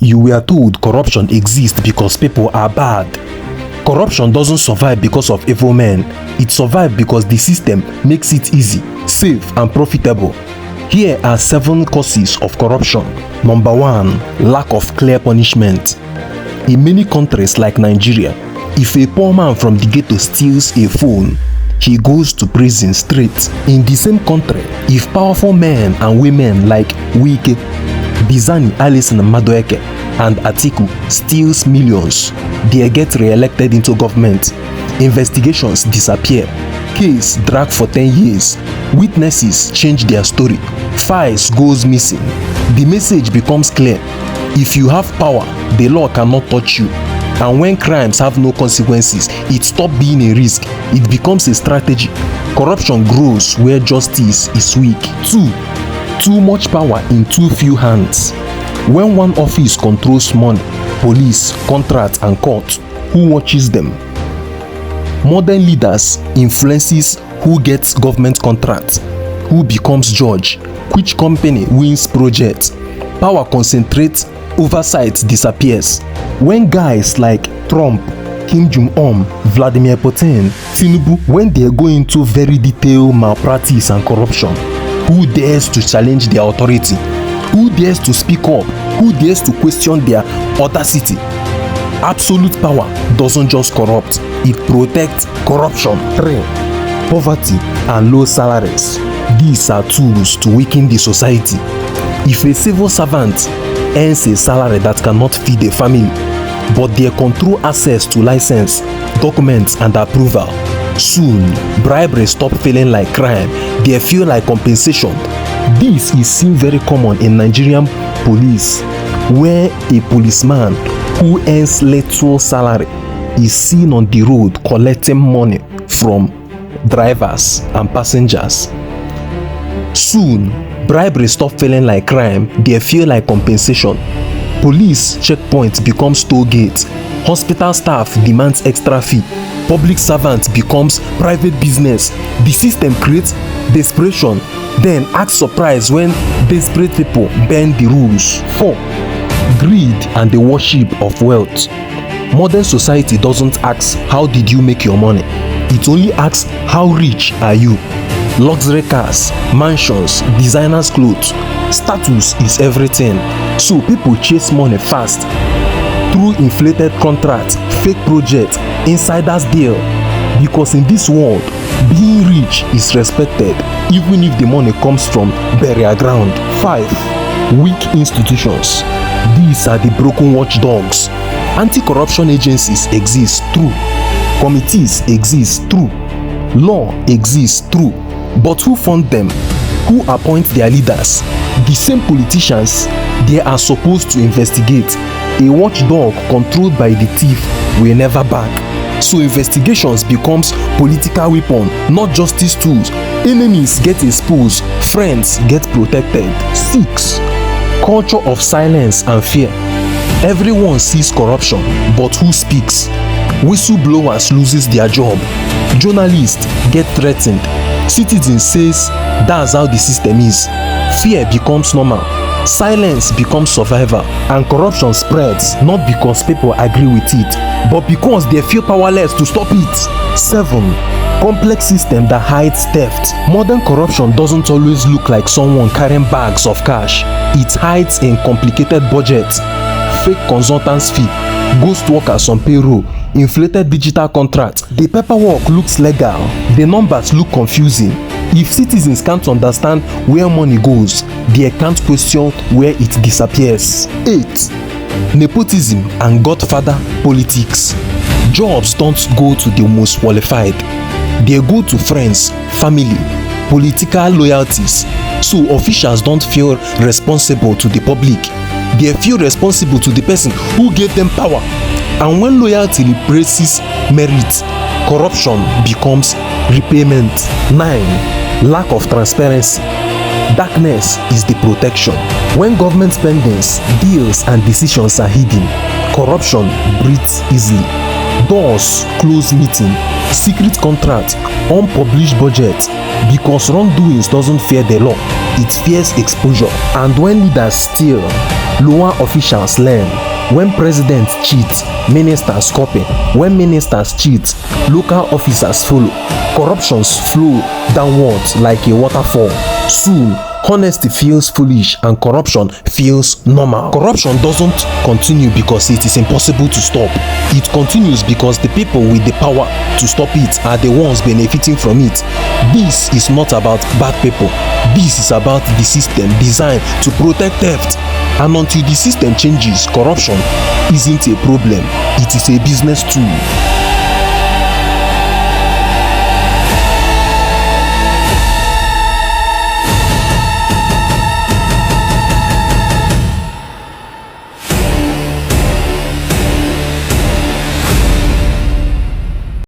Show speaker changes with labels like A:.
A: You were told corruption exists because people are bad. Corruption doesn't survive because of evil men. It survives because the system makes it easy, safe, and profitable. Here are 7 causes of corruption. Number 1, lack of clear punishment. In many countries like Nigeria, if a poor man from the ghetto steals a phone, he goes to prison straight. In the same country, if powerful men and women like Wike, Bizani, Alison Madueke, and Atiku steals millions, they get re-elected into government. Investigations disappear. Case drag for 10 years. Witnesses change their story. Files goes missing. The message becomes clear. If you have power, the law cannot touch you. And when crimes have no consequences, it stops being a risk. It becomes a strategy. Corruption grows where justice is weak. 2. Too much power in too few hands. When one office controls money, police, contracts, and courts, who watches them? Modern leaders influences who gets government contracts, who becomes judge, which company wins projects. Power concentrates, oversight disappears. When guys like Trump, Kim Jong-un, Vladimir Putin, Tinubu, when they go into very detailed malpractice and corruption, who dares to challenge their authority? Who dares to speak up? Who dares to question their audacity? Absolute power doesn't just corrupt, it protects corruption. 3. Poverty and low salaries. These are tools to weaken the society. If a civil servant earns a salary that cannot feed a family, but they control access to license, documents, and approval, soon bribery stop feeling like crime, they feel like compensation. This is seen very common in Nigerian police, where a policeman who earns little salary is seen on the road collecting money from drivers and passengers. Soon, bribery stop feeling like crime, they feel like compensation. Police checkpoints becomes toll gates. Hospital staff demands extra fee. Public servant becomes private business. The system creates desperation, then acts surprised when desperate people bend the rules. 4. Greed and the worship of wealth. Modern society doesn't ask how did you make your money, it only asks how rich are you. Luxury cars, mansions, designers clothes, status is everything. So people chase money fast through inflated contracts, fake projects, insiders deal. Because in this world, being rich is respected even if the money comes from burial ground. 5. Weak institutions. These are the broken watchdogs. Anti-corruption agencies exist, true. Committees exist, true. Law exists, true. But who fund them? Who appoint their leaders? The same politicians they are supposed to investigate. A watchdog controlled by the thief will never back. So investigations becomes political weapon, not justice tools. Enemies get exposed, friends get protected. 6. Culture of silence and fear. Everyone sees corruption, but who speaks? Whistleblowers loses their job. Journalists get threatened. Citizens says that's how the system is. Fear becomes normal. Silence becomes survival, and corruption spreads not because people agree with it, but because they feel powerless to stop it. 7. Complex system that hides theft. Modern corruption doesn't always look like someone carrying bags of cash. It hides in complicated budgets, fake consultants fee, ghost workers on payroll, inflated digital contracts. The paperwork looks legal, the numbers look confusing. If citizens can't understand where money goes, they can't question where it disappears. 8. Nepotism and Godfather politics. Jobs don't go to the most qualified. They go to friends, family, political loyalties. So officials don't feel responsible to the public. They feel responsible to the person who gave them power. And when loyalty replaces merit, corruption becomes repayment. 9. Lack of transparency. Darkness is the protection. When government spendings, deals, and decisions are hidden, corruption breathes easily. Doors close meeting, secret contract, unpublished budget. Because wrongdoings doesn't fear the law, it fears exposure. And when leaders steal, lower officials learn. When presidents cheat, ministers copy. When ministers cheat, local officers follow. Corruptions flow downwards like a waterfall. Soon, honesty feels foolish and corruption feels normal. Corruption doesn't continue because it is impossible to stop. It continues because the people with the power to stop it are the ones benefiting from it. This is not about bad people. This is about the system designed to protect theft. And until the system changes, corruption isn't a problem. It is a business tool.